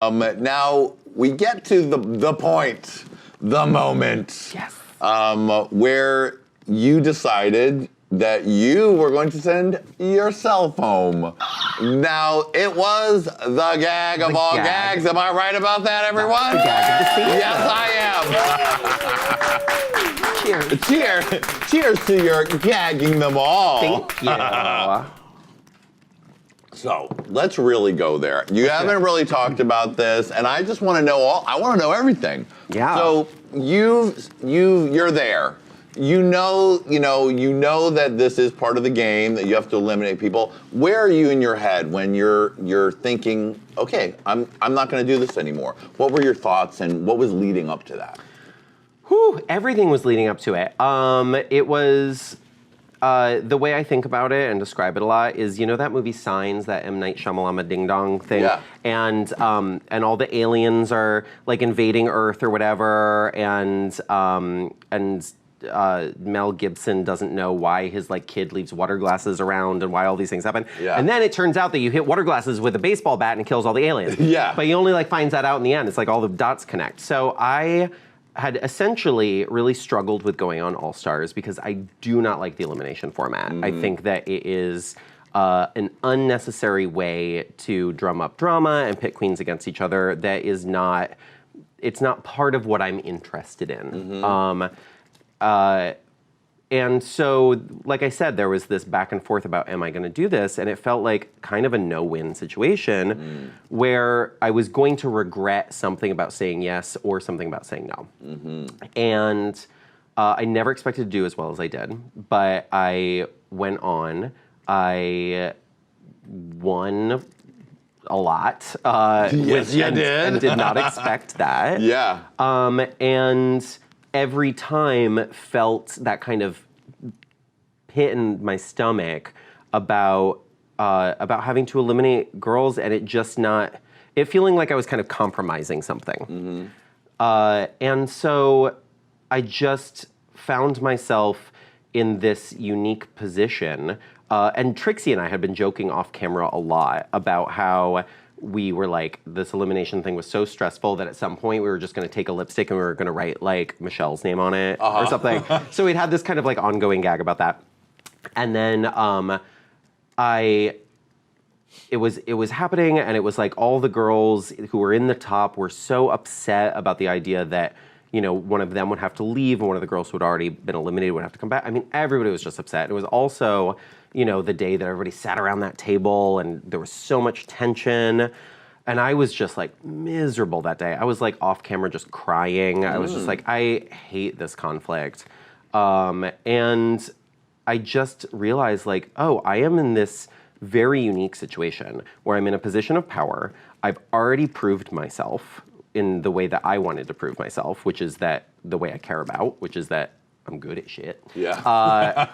Now we get to the point, the moment, yes, where you decided that you were going to send yourself home. Now it was the gag of all gags. Am I right about that, everyone? The gag of the season. Yes, I am. Cheers! Cheers to your gagging them all. Thank you. So let's really go there. You haven't really talked about this, and I just want to know I want to know everything. Yeah. So you're there. You know that this is part of the game, that you have to eliminate people. Where are you in your head when you're thinking, okay, I'm not going to do this anymore? What were your thoughts, and what was leading up to that? Whew, everything was leading up to it. It was. The way I think about it and describe it a lot is, you know that movie Signs, that M. Night Shyamalan Ding Dong thing? Yeah. And all the aliens are like invading Earth or whatever, and Mel Gibson doesn't know why his like kid leaves water glasses around and why all these things happen. Yeah. And then it turns out that you hit water glasses with a baseball bat and it kills all the aliens. Yeah. But he only like finds that out in the end. It's like all the dots connect. So I had essentially really struggled with going on All Stars because I do not like the elimination format. I think that it is an unnecessary way to drum up drama and pit queens against each other that is not, it's not part of what I'm interested in. And so, like I said, there was this back and forth about, am I gonna do this? And it felt like kind of a no-win situation where I was going to regret something about saying yes or something about saying no. And I never expected to do as well as I did, but I went on. I won a lot. Yes, you did. And did not expect that. Yeah. And every time felt that kind of pit in my stomach about having to eliminate girls, and it just not, it feeling like I was kind of compromising something. And so I just found myself in this unique position. And Trixie and I had been joking off camera a lot about how we were like, this elimination thing was so stressful that at some point we were just gonna take a lipstick and we were gonna write like Michelle's name on it or something. So we'd had this kind of like ongoing gag about that. And then it was happening, and it was like all the girls who were in the top were so upset about the idea that, you know, one of them would have to leave and one of the girls who had already been eliminated would have to come back. I mean, everybody was just upset. It was also, you know, the day that everybody sat around that table and there was so much tension. And I was just like miserable that day. I was like off camera just crying. I was just like, I hate this conflict. And I just realized like, oh, I am in this very unique situation where I'm in a position of power. I've already proved myself in the way that I wanted to prove myself, which is that the way I care about, which is that I'm good at shit. Yeah.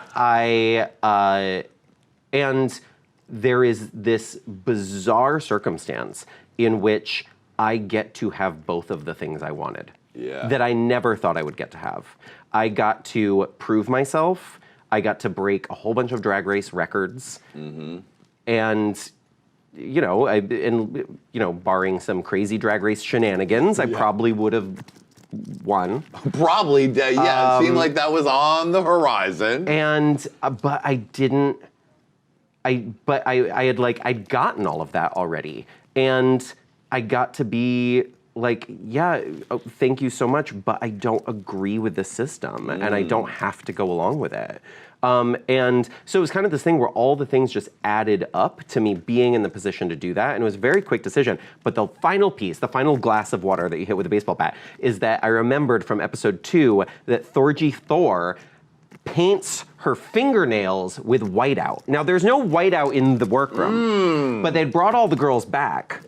And there is this bizarre circumstance in which I get to have both of the things I wanted. Yeah. That I never thought I would get to have. I got to prove myself. I got to break a whole bunch of Drag Race records. And you know, barring some crazy Drag Race shenanigans, I probably would have won. Probably, yeah. It seemed like that was on the horizon. And but I didn't. I'd gotten all of that already, and I got to be like, yeah, thank you so much, but I don't agree with the system, and I don't have to go along with it. And so it was kind of this thing where all the things just added up to me being in the position to do that, and it was a very quick decision. But the final piece, the final glass of water that you hit with a baseball bat, is that I remembered from episode 2 that Thorgy Thor paints her fingernails with whiteout. Now, there's no whiteout in the workroom, but they'd brought all the girls back.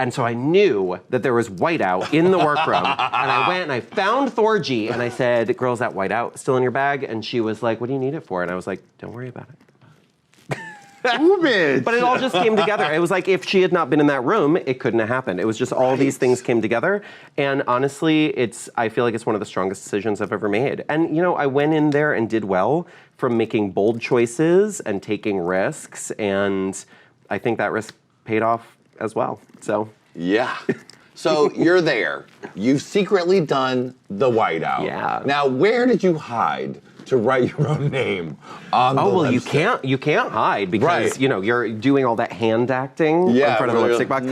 And so I knew that there was whiteout in the workroom. And I went and I found Thorgy and I said, girl, is that whiteout still in your bag? And she was like, what do you need it for? And I was like, don't worry about it. Ooh, bitch. But it all just came together. It was like if she had not been in that room, it couldn't have happened. It was just all these things came together. And honestly, I feel like it's one of the strongest decisions I've ever made. And you know, I went in there and did well from making bold choices and taking risks. And I think that risk paid off as well, so. Yeah. So you're there. You've secretly done the whiteout. Yeah. Now, where did you hide to write your own name on the lipstick? you can't hide because Right. you know you're doing all that hand acting in front of the lipstick box.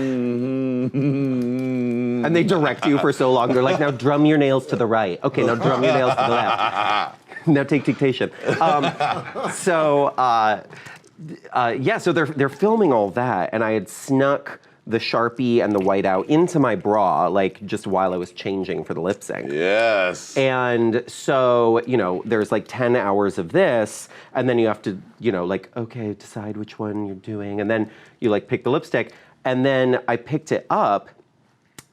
And they direct you for so long. They're like, now drum your nails to the right. Okay, now drum your nails to the left. Now take dictation. So they're filming all that, and I had snuck the Sharpie and the whiteout into my bra, like just while I was changing for the lip sync. Yes. And so, you know, there's like 10 hours of this, and then you have to, you know, like, okay, decide which one you're doing, and then you like pick the lipstick, and then I picked it up,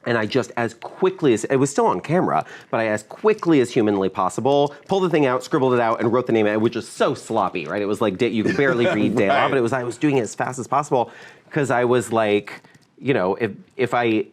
and I just, as quickly as, it was still on camera, but I, as quickly as humanly possible, pulled the thing out, scribbled it out, and wrote the name, which was so sloppy, right? It was like, you could barely read De La, Right. but I was doing it as fast as possible, because I was like, you know, if I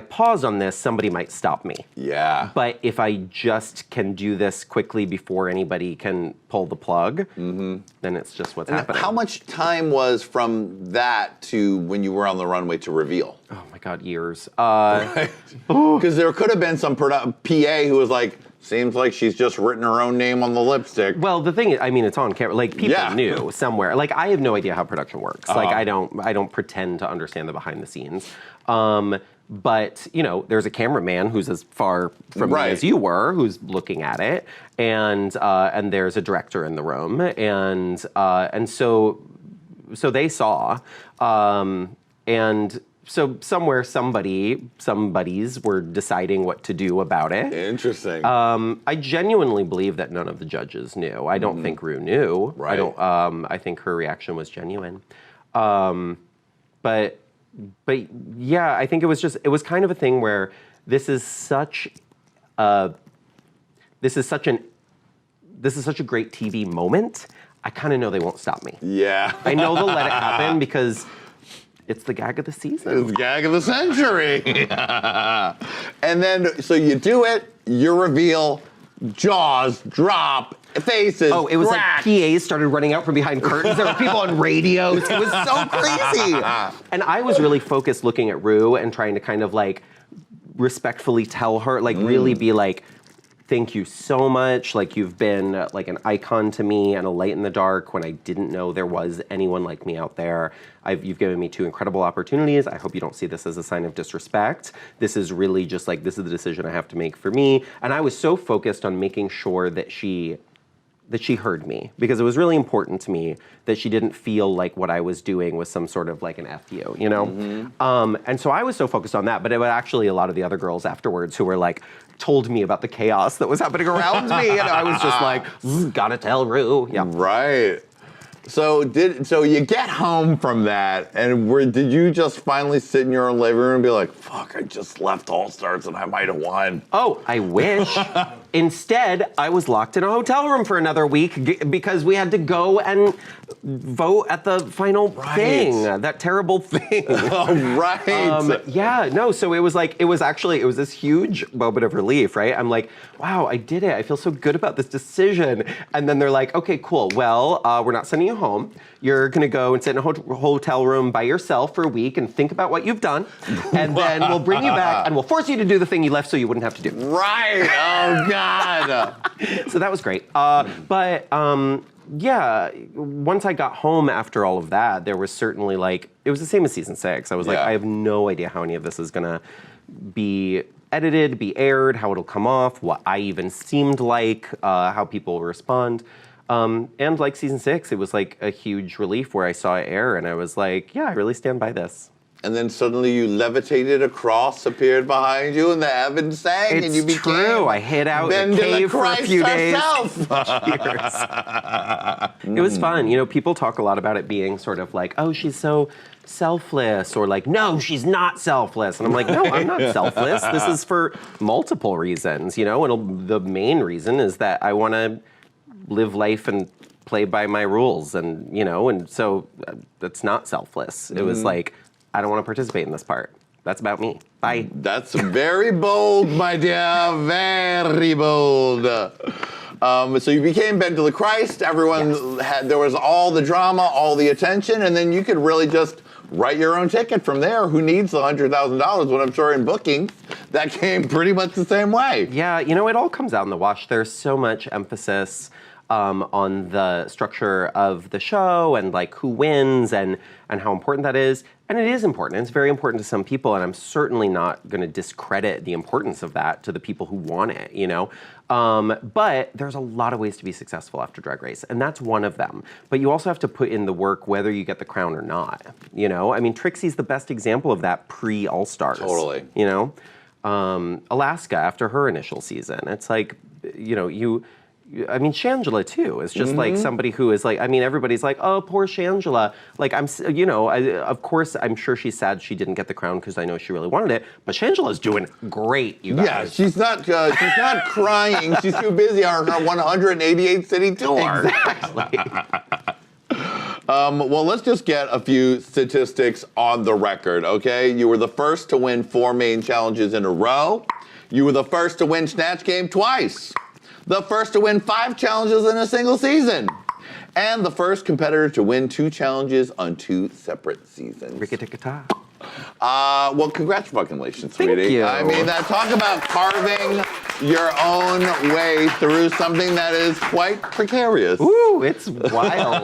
pause on this, somebody might stop me. Yeah. But if I just can do this quickly before anybody can pull the plug, then it's just what's happening. How much time was from that to when you were on the runway to reveal? Oh my God, years. Because there could have been some PA who was like, seems like she's just written her own name on the lipstick. Well, the thing is, I mean, it's on camera. Like, people Yeah. knew somewhere. Like, I have no idea how production works. Like, I don't pretend to understand the behind the scenes. But, you know, there's a cameraman who's as far from me as you were, who's looking at it, and there's a director in the room, and so they saw, and so somewhere somebodies were deciding what to do about it. Interesting. I genuinely believe that none of the judges knew. I don't think Ru knew. Right. I don't. I think her reaction was genuine. But yeah, I think it was kind of a thing where this is such a great TV moment. I kind of know they won't stop me. Yeah. I know they'll let it happen because it's the gag of the season. It's the gag of the century. And then, so you do it, you reveal, jaws drop, faces Oh, it was crack. like PAs started running out from behind curtains. There were people on radios. It was so crazy. And I was really focused looking at Ru and trying to kind of like respectfully tell her, like really be like, thank you so much. Like, you've been like an icon to me and a light in the dark when I didn't know there was anyone like me out there. You've given me 2 incredible opportunities. I hope you don't see this as a sign of disrespect. This is really just like, this is the decision I have to make for me. And I was so focused on making sure that she heard me, because it was really important to me that she didn't feel like what I was doing was some sort of like an F you, you know? And so I was so focused on that, but it was actually a lot of the other girls afterwards who were like, told me about the chaos that was happening around me, and I was just like, gotta tell Ru. Yeah. Right. So you get home from that, and did you just finally sit in your own living room and be like, fuck, I just left All Stars and I might have won? Oh, I wish. Instead, I was locked in a hotel room for another week because we had to go and vote at the final thing, that terrible thing. Oh, right. Yeah, no, so it was this huge moment of relief, right? I'm like, wow, I did it. I feel so good about this decision. And then they're like, okay, cool. Well, we're not sending you home. You're gonna go and sit in a hotel room by yourself for a week and think about what you've done. And then we'll bring you back and we'll force you to do the thing you left so you wouldn't have to do. Right, oh God. So that was great. Yeah, once I got home after all of that, there was certainly like, it was the same as season 6. I was like, I have no idea how any of this is gonna be edited, be aired, how it'll come off, what I even seemed like, how people will respond. And like season 6, it was like a huge relief where I saw it air and I was like, yeah, I really stand by this. And then suddenly you levitated, a cross appeared behind you, and the heavens sang, and you became true. I hid out in a cave for a few days. Cheers. It was fun. You know, people talk a lot about it being sort of like, oh, she's so selfless, or like, no, she's not selfless. And I'm like, no, I'm not selfless. This is for multiple reasons, you know? And the main reason is that I want to live life and play by my rules, and, you know, and so that's not selfless. It was like, I don't want to participate in this part. That's about me. Bye. That's very bold, my dear. Very bold. So you became BenDeLaCreme. Everyone there was all the drama, all the attention, and then you could really just write your own ticket from there. Who needs the $100,000 when I'm sure in bookings that came pretty much the same way? Yeah, you know, it all comes out in the wash. There's so much emphasis on the structure of the show and like who wins and how important that is. And it is important. It's very important to some people, and I'm certainly not going to discredit the importance of that to the people who want it, you know? But there's a lot of ways to be successful after Drag Race, and that's one of them. But you also have to put in the work whether you get the crown or not, you know? I mean, Trixie's the best example of that pre-All-Stars. Totally. You know? Alaska, after her initial season, it's like, you know, I mean, Shangela too is just like somebody who is like, I mean, everybody's like, oh, poor Shangela. Like, you know, of course, I'm sure she's sad she didn't get the crown because I know she really wanted it. But Shangela's doing great, you guys. Yeah, she's not crying. She's too busy on her 188 city tour. Exactly. Well, let's just get a few statistics on the record, okay? You were the first to win 4 main challenges in a row. You were the first to win Snatch Game twice. The first to win 5 challenges in a single season. And the first competitor to win 2 challenges on 2 separate seasons. Ricka-ticka-ta. Well, congratulations, sweetie. Thank you. I mean, talk about carving your own way through something that is quite precarious. Ooh, it's wild.